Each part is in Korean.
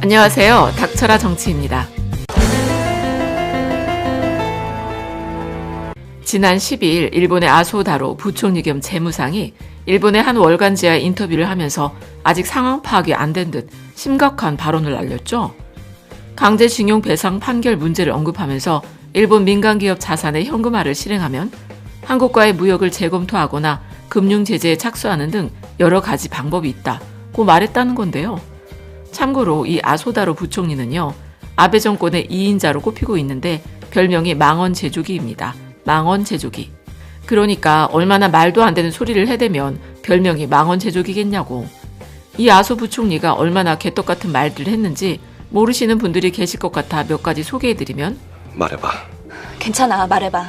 안녕하세요. 닥쳐라 정치입니다. 지난 12일 일본의 아소다로 부총리 겸 재무상이 일본의 한 월간지와의 인터뷰를 하면서 아직 상황 파악이 안 된 듯 심각한 발언을 날렸죠. 강제징용 배상 판결 문제를 언급하면서 일본 민간기업 자산의 현금화를 실행하면 한국과의 무역을 재검토하거나 금융제재에 착수하는 등 여러 가지 방법이 있다고 말했다는 건데요. 참고로 이 아소다로 부총리는요, 아베 정권의 2인자로 꼽히고 있는데 별명이 망언제조기입니다. 망언제조기. 그러니까 얼마나 말도 안 되는 소리를 해대면 별명이 망언제조기겠냐고. 이 아소 부총리가 얼마나 개떡 같은 말들을 했는지 모르시는 분들이 계실 것 같아 몇 가지 소개해드리면, 말해봐. 괜찮아, 말해봐.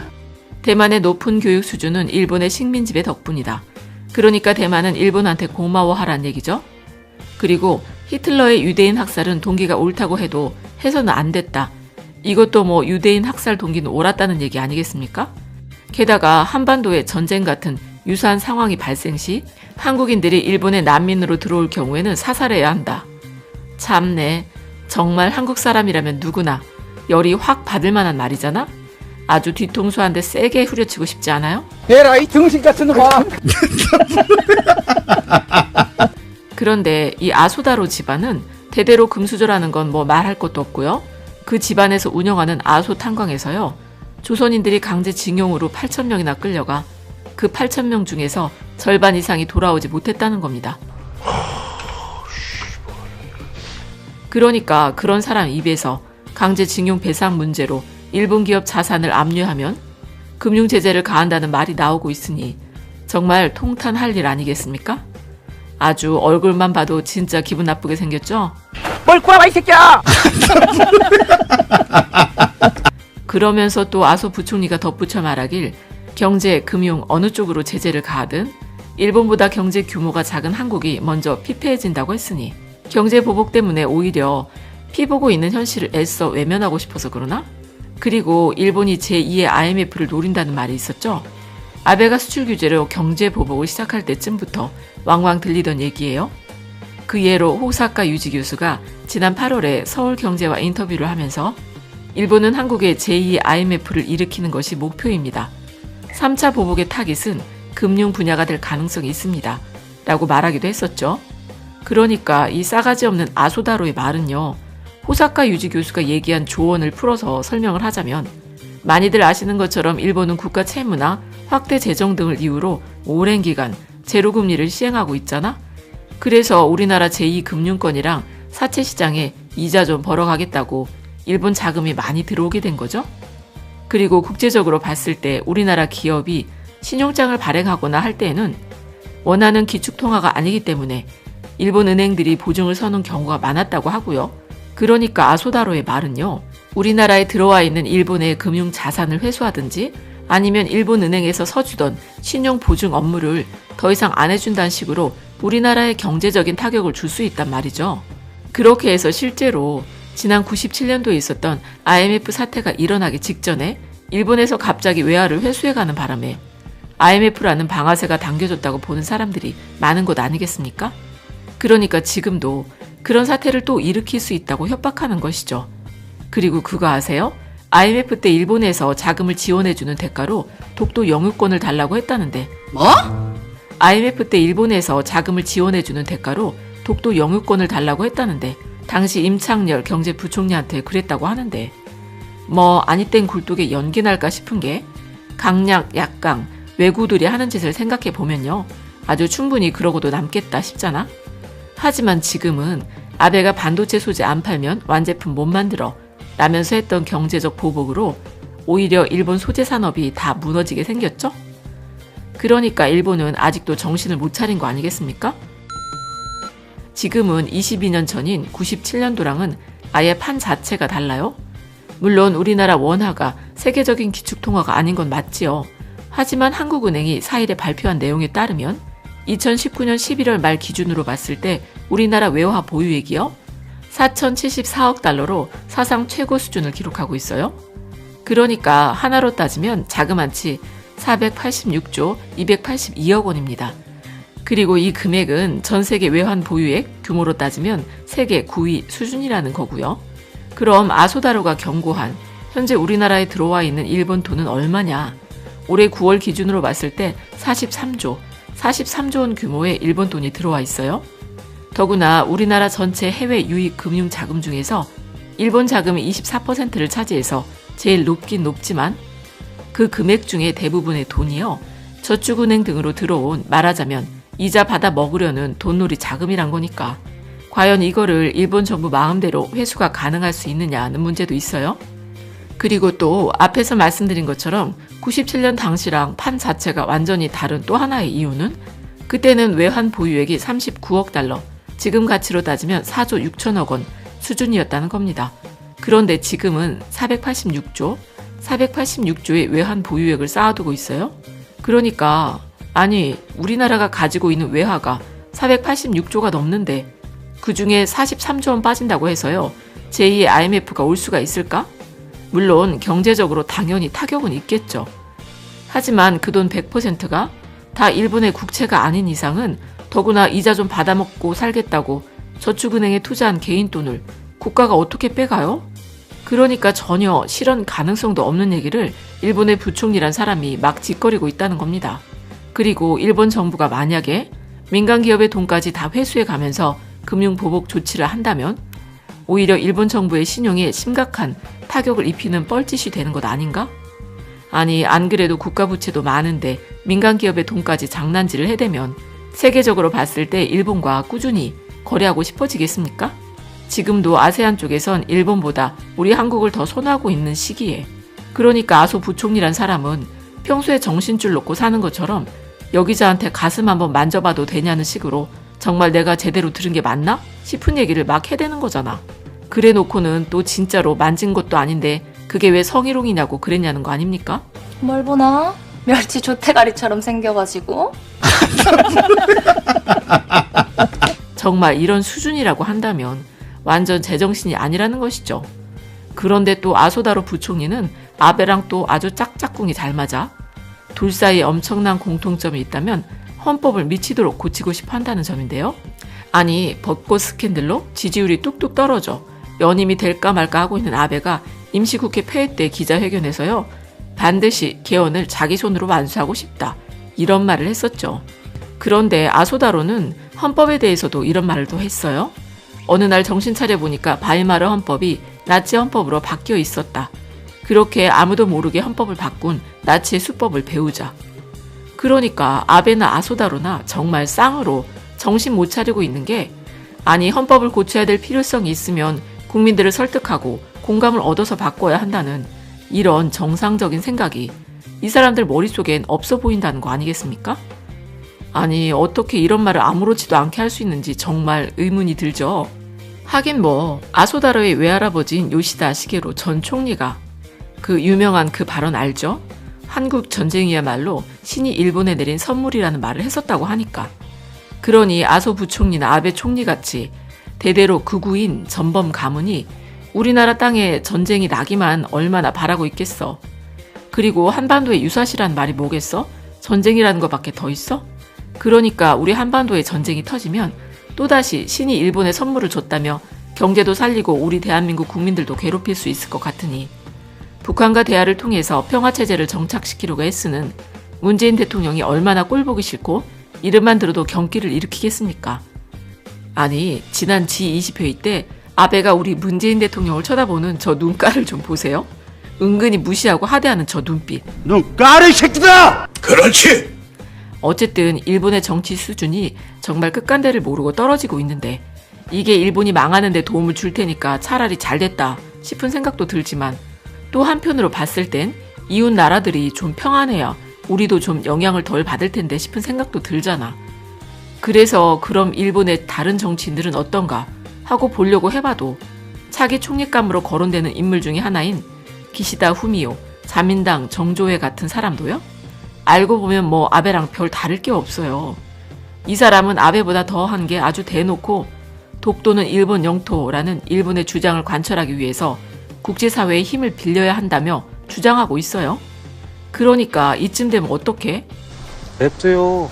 대만의 높은 교육 수준은 일본의 식민지배 덕분이다. 그러니까 대만은 일본한테 고마워하란 얘기죠. 그리고 히틀러의 유대인 학살은 동기가 옳다고 해도 해서는 안 됐다. 이것도 뭐 유대인 학살 동기는 옳았다는 얘기 아니겠습니까? 게다가 한반도에 전쟁 같은 유사한 상황이 발생 시 한국인들이 일본의 난민으로 들어올 경우에는 사살해야 한다. 참네. 정말 한국 사람이라면 누구나 열이 확 받을 만한 말이잖아? 아주 뒤통수 한 대 세게 후려치고 싶지 않아요? 에라이 정신 같은 놈아. 그런데 이 아소다로 집안은 대대로 금수저라는 건 뭐 말할 것도 없고요. 그 집안에서 운영하는 아소 탄광에서요, 조선인들이 강제징용으로 8,000명이나 끌려가 그 8,000명 중에서 절반 이상이 돌아오지 못했다는 겁니다. 그러니까 그런 사람 입에서 강제징용 배상 문제로 일본 기업 자산을 압류하면 금융제재를 가한다는 말이 나오고 있으니 정말 통탄할 일 아니겠습니까? 아주 얼굴만 봐도 진짜 기분 나쁘게 생겼죠? 뭘 꼬라봐 이 새끼야. 그러면서 또 아소 부총리가 덧붙여 말하길 경제, 금융 어느 쪽으로 제재를 가하든 일본보다 경제 규모가 작은 한국이 먼저 피폐해진다고 했으니 경제 보복 때문에 오히려 피보고 있는 현실을 애써 외면하고 싶어서 그러나? 그리고 일본이 제2의 IMF를 노린다는 말이 있었죠. 아베가 수출 규제로 경제 보복을 시작할 때쯤부터 왕왕 들리던 얘기예요. 그 예로 호사카 유지 교수가 지난 8월에 서울경제와 인터뷰를 하면서 일본은 한국의 제2의 IMF를 일으키는 것이 목표입니다. 3차 보복의 타깃은 금융 분야가 될 가능성이 있습니다. 라고 말하기도 했었죠. 그러니까 이 싸가지 없는 아소다로의 말은요, 호사카 유지 교수가 얘기한 조언을 풀어서 설명을 하자면 많이들 아시는 것처럼 일본은 국가 채무나 확대 재정 등을 이유로 오랜 기간 제로금리를 시행하고 있잖아. 그래서 우리나라 제2금융권이랑 사채 시장에 이자 좀 벌어가겠다고 일본 자금이 많이 들어오게 된 거죠. 그리고 국제적으로 봤을 때 우리나라 기업이 신용장을 발행하거나 할 때에는 원하는 기축통화가 아니기 때문에 일본 은행들이 보증을 서는 경우가 많았다고 하고요. 그러니까 아소다로의 말은요, 우리나라에 들어와 있는 일본의 금융 자산을 회수하든지 아니면 일본 은행에서 서주던 신용 보증 업무를 더 이상 안 해준다는 식으로 우리나라에 경제적인 타격을 줄 수 있단 말이죠. 그렇게 해서 실제로 지난 97년도에 있었던 IMF 사태가 일어나기 직전에 일본에서 갑자기 외화를 회수해가는 바람에 IMF라는 방아쇠가 당겨졌다고 보는 사람들이 많은 것 아니겠습니까? 그러니까 지금도 그런 사태를 또 일으킬 수 있다고 협박하는 것이죠. 그리고 그거 아세요? IMF 때 일본에서 자금을 지원해주는 대가로 독도 영유권을 달라고 했다는데. 뭐? IMF 때 일본에서 자금을 지원해주는 대가로 독도 영유권을 달라고 했다는데 당시 임창열 경제부총리한테 그랬다고 하는데, 뭐 아니땐 굴뚝에 연기 날까 싶은 게 강약, 약강, 외구들이 하는 짓을 생각해 보면요, 아주 충분히 그러고도 남겠다 싶잖아. 하지만 지금은 아베가 반도체 소재 안 팔면 완제품 못 만들어 라면서 했던 경제적 보복으로 오히려 일본 소재 산업이 다 무너지게 생겼죠? 그러니까 일본은 아직도 정신을 못 차린 거 아니겠습니까? 지금은 22년 전인 97년도랑은 아예 판 자체가 달라요. 물론 우리나라 원화가 세계적인 기축통화가 아닌 건 맞지요. 하지만 한국은행이 4일에 발표한 내용에 따르면 2019년 11월 말 기준으로 봤을 때 우리나라 외화 보유액이요, 4,074억 달러로 사상 최고 수준을 기록하고 있어요. 그러니까 하나로 따지면 자그만치 486조 282억 원입니다. 그리고 이 금액은 전 세계 외환 보유액 규모로 따지면 세계 9위 수준이라는 거고요. 그럼 아소다로가 경고한 현재 우리나라에 들어와 있는 일본 돈은 얼마냐? 올해 9월 기준으로 봤을 때 43조 원 규모의 일본 돈이 들어와 있어요. 더구나 우리나라 전체 해외 유입 금융 자금 중에서 일본 자금이 24%를 차지해서 제일 높긴 높지만 그 금액 중에 대부분의 돈이요. 저축은행 등으로 들어온 말하자면 이자 받아 먹으려는 돈놀이 자금이란 거니까 과연 이거를 일본 정부 마음대로 회수가 가능할 수 있느냐는 문제도 있어요. 그리고 또 앞에서 말씀드린 것처럼 97년 당시랑 판 자체가 완전히 다른 또 하나의 이유는 그때는 외환 보유액이 39억 달러, 지금 가치로 따지면 4조 6천억 원 수준이었다는 겁니다. 그런데 지금은 486조의 외환 보유액을 쌓아두고 있어요. 그러니까 아니 우리나라가 가지고 있는 외화가 486조가 넘는데 그중에 43조 원 빠진다고 해서요. 제2의 IMF가 올 수가 있을까? 물론 경제적으로 당연히 타격은 있겠죠. 하지만 그 돈 100%가 다 일본의 국채가 아닌 이상은 더구나 이자 좀 받아먹고 살겠다고 저축은행에 투자한 개인 돈을 국가가 어떻게 빼가요? 그러니까 전혀 실현 가능성도 없는 얘기를 일본의 부총리란 사람이 막 짓거리고 있다는 겁니다. 그리고 일본 정부가 만약에 민간 기업의 돈까지 다 회수해 가면서 금융보복 조치를 한다면 오히려 일본 정부의 신용에 심각한 타격을 입히는 뻘짓이 되는 것 아닌가? 아니 안 그래도 국가 부채도 많은데 민간 기업의 돈까지 장난질을 해대면 세계적으로 봤을 때 일본과 꾸준히 거래하고 싶어지겠습니까? 지금도 아세안 쪽에선 일본보다 우리 한국을 더 선호하고 있는 시기에 그러니까 아소 부총리란 사람은 평소에 정신줄 놓고 사는 것처럼 여기자한테 가슴 한번 만져봐도 되냐는 식으로 정말 내가 제대로 들은 게 맞나? 싶은 얘기를 막 해대는 거잖아. 그래 놓고는 또 진짜로 만진 것도 아닌데 그게 왜 성희롱이냐고 그랬냐는 거 아닙니까? 뭘 보나? 멸치 조태가리처럼 생겨가지고. 정말 이런 수준이라고 한다면 완전 제정신이 아니라는 것이죠. 그런데 또 아소다로 부총리는 아베랑 또 아주 짝짝꿍이 잘 맞아. 둘 사이에 엄청난 공통점이 있다면 헌법을 미치도록 고치고 싶어 한다는 점인데요. 아니 벚꽃 스캔들로 지지율이 뚝뚝 떨어져 연임이 될까 말까 하고 있는 아베가 임시국회 폐회 때 기자회견에서요. 반드시 개헌을 자기 손으로 완수하고 싶다. 이런 말을 했었죠. 그런데 아소다로는 헌법에 대해서도 이런 말을 또 했어요. 어느 날 정신 차려보니까 바이마르 헌법이 나치 헌법으로 바뀌어 있었다. 그렇게 아무도 모르게 헌법을 바꾼 나치의 수법을 배우자. 그러니까 아베나 아소다로나 정말 쌍으로 정신 못 차리고 있는 게 아니 헌법을 고쳐야 될 필요성이 있으면 국민들을 설득하고 공감을 얻어서 바꿔야 한다는 이런 정상적인 생각이 이 사람들 머릿속엔 없어 보인다는 거 아니겠습니까? 아니 어떻게 이런 말을 아무렇지도 않게 할 수 있는지 정말 의문이 들죠. 하긴 뭐 아소다로의 외할아버지인 요시다 시게로 전 총리가 그 유명한 그 발언 알죠? 한국 전쟁이야말로 신이 일본에 내린 선물이라는 말을 했었다고 하니까. 그러니 아소 부총리나 아베 총리같이 대대로 극우인 전범 가문이 우리나라 땅에 전쟁이 나기만 얼마나 바라고 있겠어. 그리고 한반도의 유사시란 말이 뭐겠어? 전쟁이라는 것밖에 더 있어? 그러니까 우리 한반도에 전쟁이 터지면 또다시 신이 일본에 선물을 줬다며 경제도 살리고 우리 대한민국 국민들도 괴롭힐 수 있을 것 같으니 북한과 대화를 통해서 평화체제를 정착시키려고 애쓰는 문재인 대통령이 얼마나 꼴보기 싫고 이름만 들어도 경기를 일으키겠습니까? 아니 지난 G20회의 때 아베가 우리 문재인 대통령을 쳐다보는 저 눈가를 좀 보세요. 은근히 무시하고 하대하는 저 눈빛. 눈가를 새끼다! 그렇지. 어쨌든 일본의 정치 수준이 정말 끝간대를 모르고 떨어지고 있는데 이게 일본이 망하는 데 도움을 줄 테니까 차라리 잘됐다 싶은 생각도 들지만 또 한편으로 봤을 땐 이웃 나라들이 좀 평안해야 우리도 좀 영향을 덜 받을 텐데 싶은 생각도 들잖아. 그래서 그럼 일본의 다른 정치인들은 어떤가 하고 보려고 해봐도 차기 총리감으로 거론되는 인물 중에 하나인 기시다 후미오, 자민당 정조회 같은 사람도요? 알고 보면 뭐 아베랑 별 다를 게 없어요. 이 사람은 아베보다 더한 게 아주 대놓고 독도는 일본 영토라는 일본의 주장을 관철하기 위해서 국제사회의 힘을 빌려야 한다며 주장하고 있어요. 그러니까 이쯤 되면 어떡해? 냅둬요.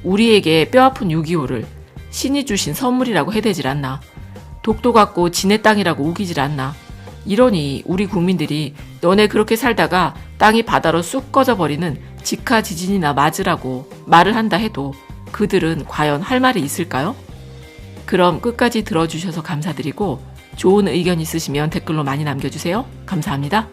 우리에게 뼈아픈 6.25를 신이 주신 선물이라고 해대질 않나. 독도 같고 지네 땅이라고 우기질 않나. 이러니 우리 국민들이 너네 그렇게 살다가 땅이 바다로 쑥 꺼져버리는 직하 지진이나 맞으라고 말을 한다 해도 그들은 과연 할 말이 있을까요? 그럼 끝까지 들어주셔서 감사드리고 좋은 의견 있으시면 댓글로 많이 남겨주세요. 감사합니다.